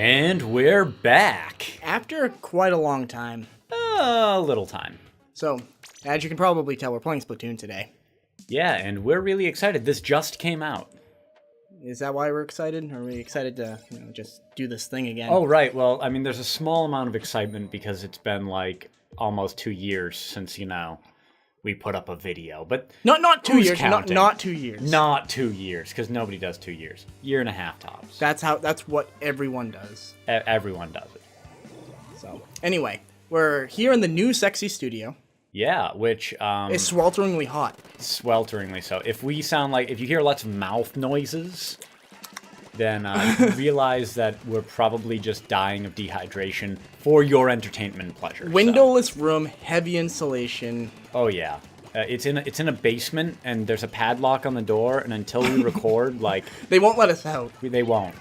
And we're back. After quite a long time. A little time. So, as you can probably tell, we're playing Splatoon today. Yeah, and we're really excited. This just came out. Is that why we're excited? Are we excited to just do this thing again? Oh, right. Well, I mean, there's a small amount of excitement because it's been like almost 2 years since, we put up a video. But not 2 years. Counting? Not 2 years. Not 2 years, because nobody does 2 years. Year and a half tops. That's what everyone does. Everyone does it. So, anyway, we're here in the new sexy studio. Yeah, which It's swelteringly hot. Swelteringly so. If you hear lots of mouth noises, then realize that we're probably just dying of dehydration for your entertainment and pleasure. Windowless room, heavy insulation. Oh yeah, it's in a basement, and there's a padlock on the door, and until we record, they won't let us out. They won't,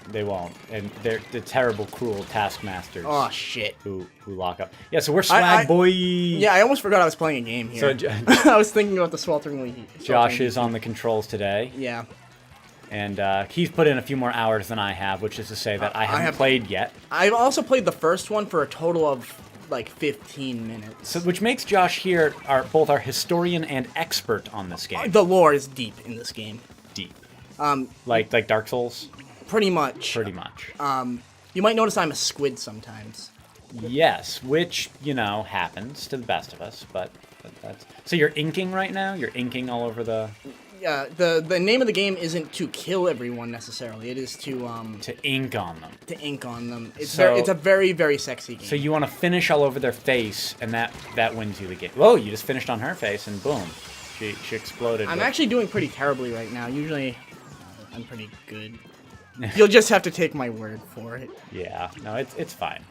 and they're the terrible, cruel taskmasters. Oh shit! Who lock up? Yeah, so we're swag boy. Yeah, I almost forgot I was playing a game here. So I was thinking about the swelteringly heat. Josh is on the controls today. Yeah. And he's put in a few more hours than I have, which is to say that I haven't played yet. I've also played the first one for a total of, 15 minutes. So, which makes Josh here both our historian and expert on this game. The lore is deep in this game. Deep. Like Dark Souls? Pretty much. Pretty much. You might notice I'm a squid sometimes. Yes, which, happens to the best of us, but that's... So you're inking right now? You're inking all over the... Yeah, the name of the game isn't to kill everyone necessarily. It is to ink on them. To ink on them. It's a very, very sexy game. So you want to finish all over their face, and that wins you the game. Whoa! You just finished on her face, and boom, she exploded. I'm actually doing pretty terribly right now. Usually, I'm pretty good. You'll just have to take my word for it. Yeah. No, it's fine.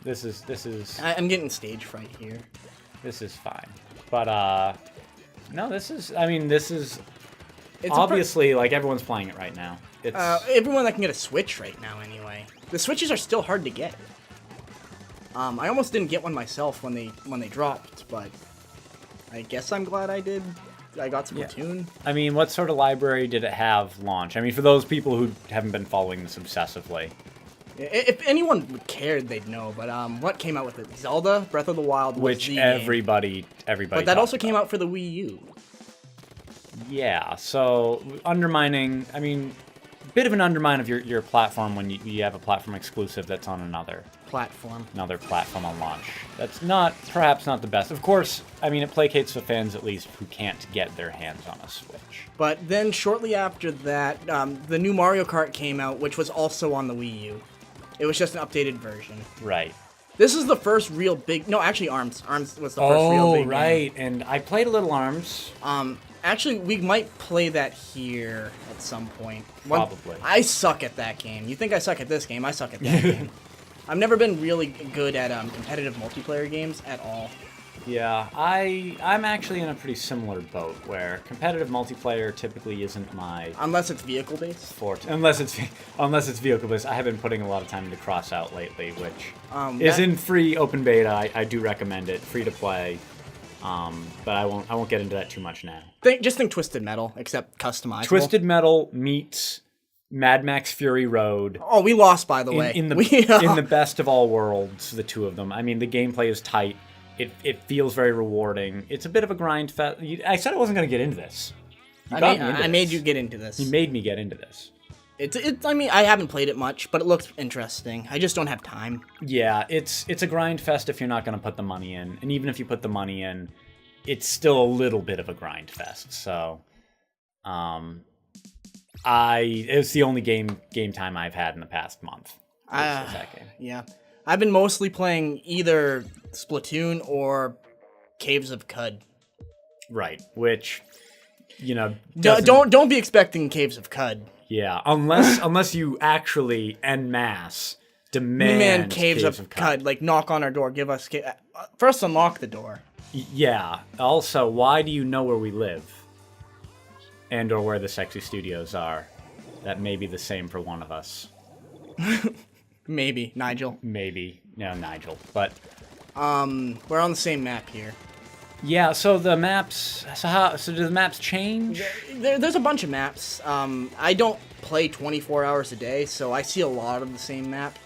This is. I'm getting stage fright here. This is fine, but no, this is. I mean, this is. It's obviously, everyone's playing it right now. It's everyone that can get a Switch right now, anyway. The Switches are still hard to get. I almost didn't get one myself when they dropped, but I guess I'm glad I did. I got Splatoon. Yeah. I mean, what sort of library did it have launch? I mean, for those people who haven't been following this obsessively. If anyone cared, they'd know. But what came out with it? Zelda, Breath of the Wild, which everybody. But that also came out for the Wii U. Yeah, so undermining, I mean, a bit of an undermine of your platform when you have a platform exclusive that's on another platform on launch. That's perhaps not the best. Of course, I mean, it placates the fans at least who can't get their hands on a Switch. But then shortly after that, the new Mario Kart came out, which was also on the Wii U. It was just an updated version. Right. This is the first real big... No, actually, ARMS. ARMS was the first real big game. Oh, right. And I played a little ARMS. Actually, we might play that here at some point. Probably. I suck at that game. You think I suck at this game? I suck at that game. I've never been really good at competitive multiplayer games at all. Yeah, I'm actually in a pretty similar boat where competitive multiplayer typically isn't my... Unless it's vehicle-based? Forte. Unless it's vehicle-based. I have been putting a lot of time into Crossout lately, which is in free open beta. I do recommend it. Free to play. But I won't get into that too much now. Just think Twisted Metal, except customizable. Twisted Metal meets Mad Max Fury Road. Oh, we lost, by the way. In the best of all worlds, the two of them. I mean, the gameplay is tight. It feels very rewarding. It's a bit of a grind fest. I said I wasn't going to get into this. I made you get into this. You made me get into this. I mean, I haven't played it much, but it looks interesting. I just don't have time. Yeah, it's a grind fest if you're not going to put the money in. And even if you put the money in, it's still a little bit of a grind fest. So, it's the only game time I've had in the past month. That game. Yeah. I've been mostly playing either Splatoon or Caves of Cud. Right, which, don't be expecting Caves of Cud. Yeah, unless you actually en masse demand Caves of Cud. Like, knock on our door, give us... First, unlock the door. Yeah. Also, why do you know where we live? And or where the sexy studios are? That may be the same for one of us. Maybe. Nigel. Maybe. No, Nigel. But... we're on the same map here. Yeah, so the maps... So do the maps change? There's a bunch of maps. I don't play 24 hours a day, so I see a lot of the same map.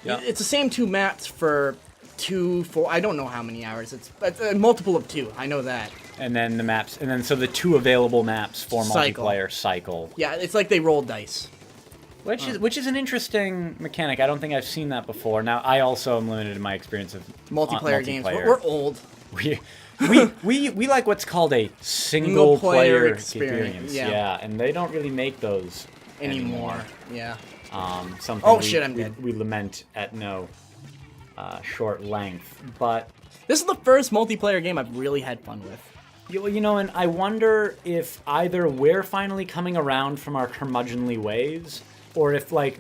Yeah. It's the same 2 maps for 2, 4, I don't know how many hours. It's a multiple of 2, I know that. And then the maps, and then so the 2 available maps for multiplayer cycle. Yeah, it's like they roll dice. Which is an interesting mechanic. I don't think I've seen that before. Now, I also am limited in my experience of multiplayer games. We're old. We like what's called a single player experience. Yeah, and they don't really make those anymore. Yeah. Something we lament at no short length. But this is the first multiplayer game I've really had fun with. You know, and I wonder if either we're finally coming around from our curmudgeonly ways, or if like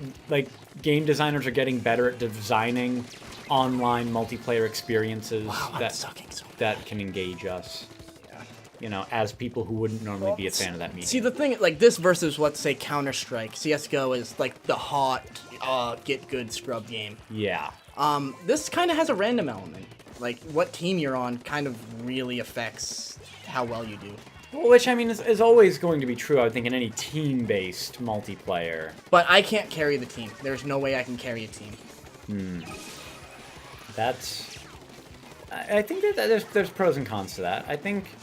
game designers are getting better at designing online multiplayer experiences that can engage us. Yeah. You know, as people who wouldn't normally be a fan of that medium. See, the thing, like this versus, let's say, Counter-Strike. CS:GO is like the hot, get good scrub game. Yeah. This kind of has a random element. Like, what team you're on kind of really affects how well you do. Which, I mean, is always going to be true, I would think, in any team-based multiplayer. But I can't carry the team. There's no way I can carry a team. I think that there's pros and cons to that.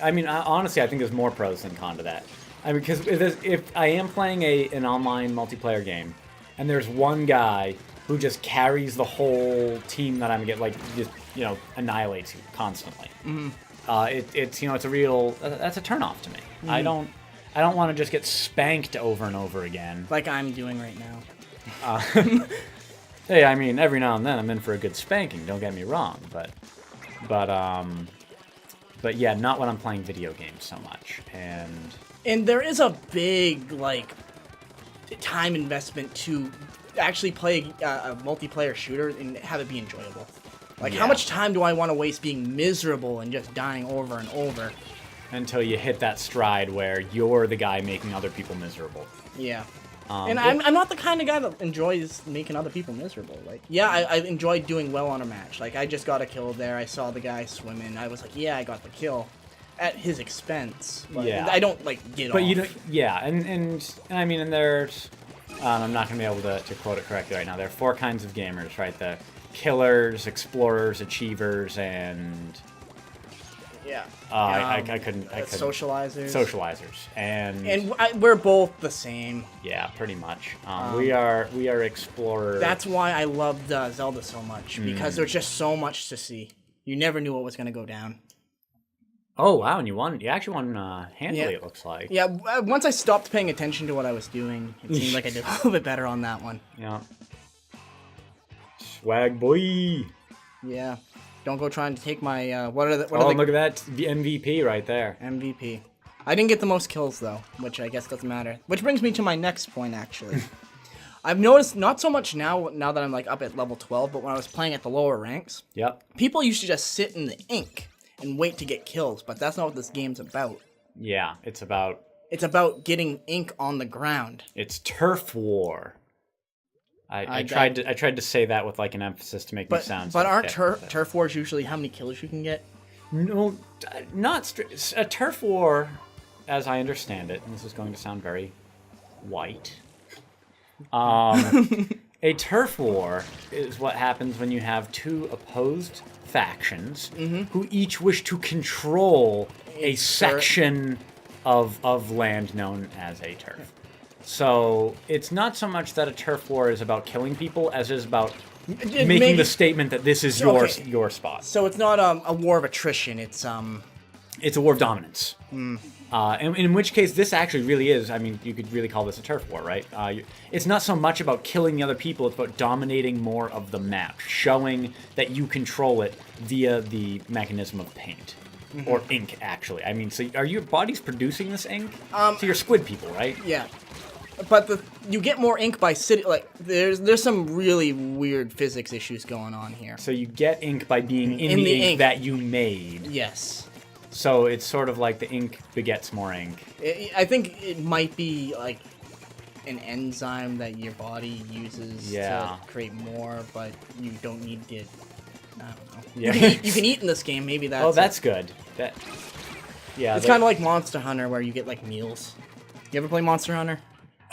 Honestly, I think there's more pros than cons to that. I mean, because if I am playing an online multiplayer game, and there's one guy who just carries the whole team that I'm getting, annihilates you constantly. It's a real that's a turnoff to me. I don't want to just get spanked over and over again, like I'm doing right now. Hey, I mean, every now and then I'm in for a good spanking. Don't get me wrong, but yeah, not when I'm playing video games so much. And there is a big time investment to actually play a multiplayer shooter and have it be enjoyable. How much time do I want to waste being miserable and just dying over and over? Until you hit that stride where you're the guy making other people miserable. Yeah. And I'm not the kind of guy that enjoys making other people miserable. I enjoyed doing well on a match. I just got a kill there. I saw the guy swimming. I was like, yeah, I got the kill. At his expense. But I don't, get off. But you don't, yeah, and I mean, and there's... I'm not going to be able to quote it correctly right now. There are 4 kinds of gamers, right? The killers, explorers, achievers, and... Yeah. I couldn't... Socializers. Socializers. And we're both the same. Yeah, pretty much. We are explorers. That's why I loved Zelda so much, because there's just so much to see. You never knew what was going to go down. Oh, wow, and you actually won handily, it looks like. Yeah, once I stopped paying attention to what I was doing, it seemed like I did a little bit better on that one. Yeah. Swag boy! Yeah. Don't go trying to take my, look at that, the MVP right there. MVP. I didn't get the most kills, though, which I guess doesn't matter. Which brings me to my next point, actually. I've noticed, not so much now that I'm, up at level 12, but when I was playing at the lower ranks, people used to just sit in the ink and wait to get kills, but that's not what this game's about. Yeah, it's about getting ink on the ground. It's turf war. I tried to say that with an emphasis to make me sound. But aren't turf wars usually how many kills you can get? No, not a turf war, as I understand it. And this is going to sound very white. A turf war is what happens when you have 2 opposed factions who each wish to control a section of land known as a turf. So it's not so much that a turf war is about killing people as it is about making the statement that this is your spot. So it's not a war of attrition. It's a war of dominance. In which case, this actually really is, I mean, you could really call this a turf war, right? It's not so much about killing the other people, it's about dominating more of the map, showing that you control it via the mechanism of paint. Or ink, actually. I mean, so are your bodies producing this ink? So you're squid people, right? Yeah. But you get more ink by sitting, there's some really weird physics issues going on here. So you get ink by being in the ink that you made. Yes. So it's sort of like the ink begets more ink. I think it might be an enzyme that your body uses to create more, but you don't need it. I don't know. Yeah. You can eat in this game. Maybe that's. Oh, that's good. It's kind of like Monster Hunter, where you get meals. You ever play Monster Hunter?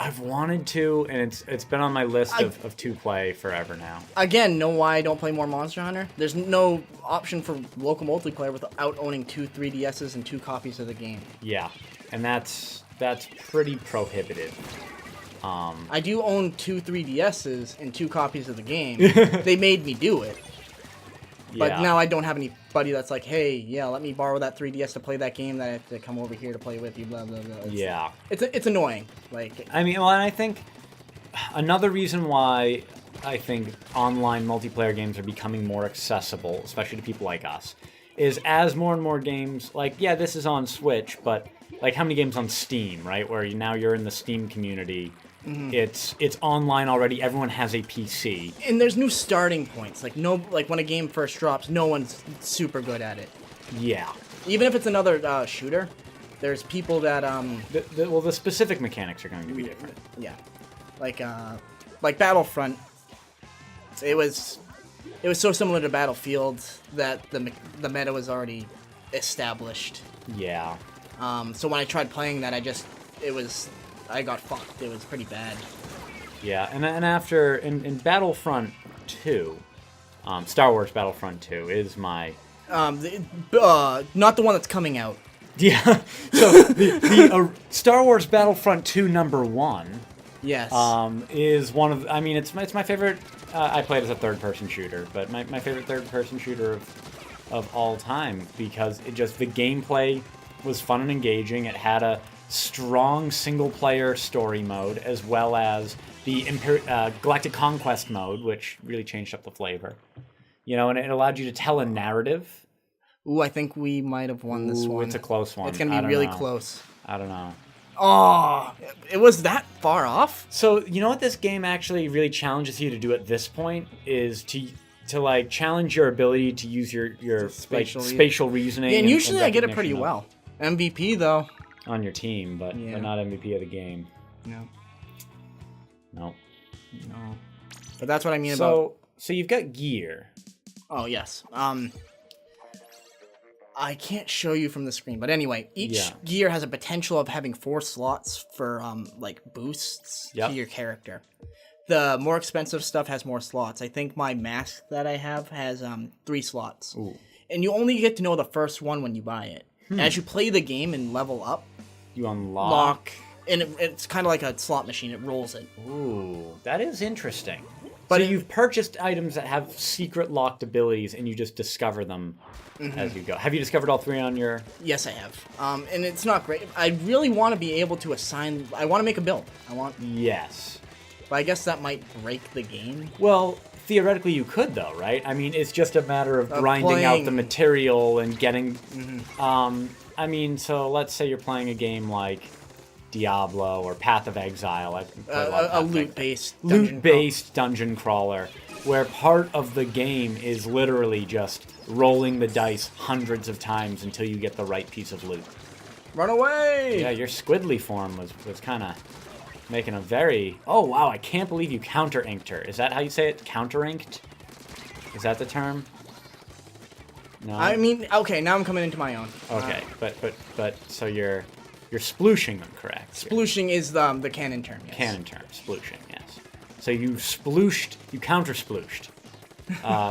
I've wanted to, and it's been on my list of to play forever now. Again, know why I don't play more Monster Hunter? There's no option for local multiplayer without owning 2 3DSs and 2 copies of the game. Yeah, and that's pretty prohibitive. I do own 2 3DSs and 2 copies of the game. They made me do it. But now I don't have anybody that's like, hey, yeah, let me borrow that 3DS to play that game that I have to come over here to play with you, blah, blah, blah. It's annoying. Like, I mean, well, and I think another reason why I think online multiplayer games are becoming more accessible, especially to people like us, is as more and more games, like, yeah, this is on Switch, but, like, how many games on Steam, right, where now you're in the Steam community. Mm-hmm. It's online already. Everyone has a PC, and there's new starting points. Like when a game first drops, no one's super good at it. Yeah. Even if it's another shooter, there's people that the specific mechanics are going to be different. Yeah. Like Battlefront. It was so similar to Battlefield that the meta was already established. Yeah. So when I tried playing that, I got fucked. It was pretty bad. Yeah, and after in Battlefront 2, Star Wars Battlefront 2 is my not the one that's coming out. Yeah, so the Star Wars Battlefront 2 #1. Yes. Is one of it's my favorite. I played as a third-person shooter, but my favorite third-person shooter of all time because the gameplay was fun and engaging. It had a strong single-player story mode, as well as the Galactic Conquest mode, which really changed up the flavor. And it allowed you to tell a narrative. Ooh, I think we might have won this one. It's a close one. It's going to be really close. I don't know. Oh, it was that far off? So, you know what this game actually really challenges you to do at this point is to like challenge your ability to use your spatial reasoning. Yeah, and usually I get it pretty well. MVP though. On your team, but not MVP of the game. No. But that's what I mean about. So you've got gear. Oh yes. I can't show you from the screen, but anyway, each gear has a potential of having 4 slots for like boosts to your character. The more expensive stuff has more slots. I think my mask that I have has 3 slots. Ooh. And you only get to know the first one when you buy it. As you play the game and level up, you unlock, and it's kind of like a slot machine. It rolls it. Ooh, that is interesting. But you've purchased items that have secret locked abilities, and you just discover them as you go. Have you discovered all 3 on your? Yes, I have. And it's not great. I really want to be able to assign. I want to make a build. Yes. But I guess that might break the game. Well, theoretically, you could though, right? I mean, it's just a matter of grinding out the material and getting. So let's say you're playing a game like Diablo or Path of Exile. A loot-based dungeon crawler, where part of the game is literally just rolling the dice hundreds of times until you get the right piece of loot. Run away! Yeah, your squiddly form was kind of making a very... Oh, wow, I can't believe you counter-inked her. Is that how you say it? Counter-inked? Is that the term? No? I mean, okay, now I'm coming into my own. Okay, but so you're splooshing them, correct? Splooshing is the canon term, yes. Canon term, splooshing, yes. So you counter-splooshed,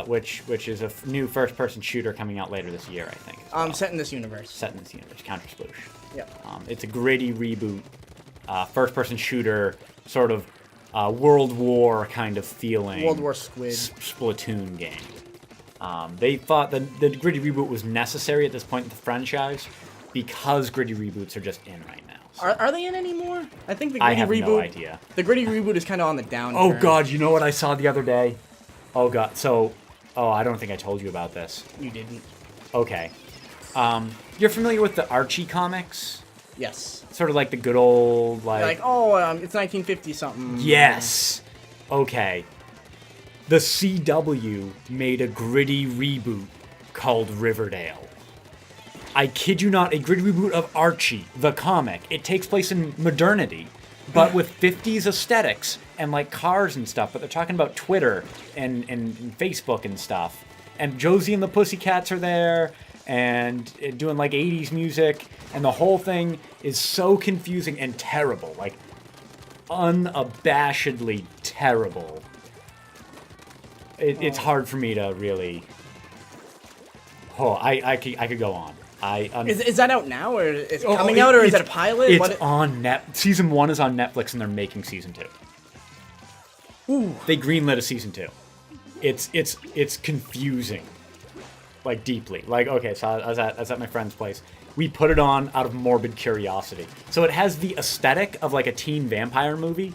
which is a new first-person shooter coming out later this year, I think. Set in this universe. Counter-sploosh. Yeah. It's a gritty reboot, first-person shooter, sort of World War kind of feeling. World War Squid. Splatoon game. They thought that the gritty reboot was necessary at this point in the franchise because gritty reboots are just in right now. So. Are they in anymore? I think the gritty I have reboot. No idea. The gritty reboot is kind of on the downturn. Oh God! You know what I saw the other day? Oh God! I don't think I told you about this. You didn't. Okay. You're familiar with the Archie comics? Yes. Sort of like the good old it's 1950 something. Yes. Okay. The CW made a gritty reboot called Riverdale. I kid you not, a gritty reboot of Archie, the comic. It takes place in modernity, but with 50s aesthetics and like cars and stuff. But they're talking about Twitter and Facebook and stuff. And Josie and the Pussycats are there and doing like 80s music. And the whole thing is so confusing and terrible. Like, unabashedly terrible. It's hard for me to really... Oh, I could go on. Is that out now, or is it coming out, or is it a pilot? It's on Season 1 is on Netflix, and they're making Season 2. Ooh. They greenlit a Season 2. It's confusing. Like, deeply. Like, okay, so I was at my friend's place. We put it on out of morbid curiosity. So it has the aesthetic of, like, a teen vampire movie.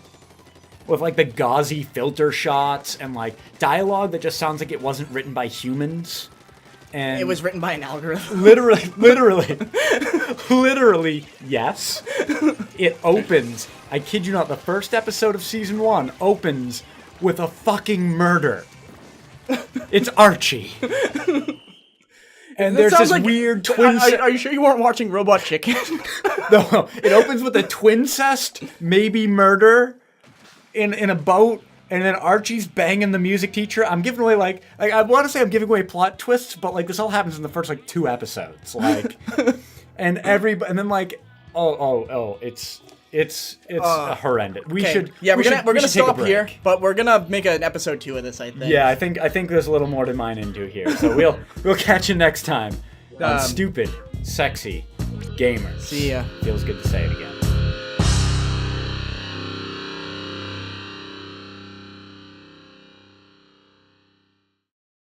With, like, the gauzy filter shots and, like, dialogue that just sounds like it wasn't written by humans. And it was written by an algorithm. Literally, yes. It opens, I kid you not, the first episode of Season 1 opens with a fucking murder. It's Archie. And there's this like, weird twin... Are you sure you weren't watching Robot Chicken? No, it opens with a twincest, maybe murder, in a boat. And then Archie's banging the music teacher. I'm giving away, like I want to say I'm giving away plot twists, but, like, this all happens in the first, like, 2 episodes. Like, and then, like, it's horrendous. We should... Yeah, we're gonna stop here, but we're gonna make an episode 2 of this, I think. Yeah, I think there's a little more to mine into here. So we'll catch you next time on Stupid, Sexy Gamers. See ya. Feels good to say it again.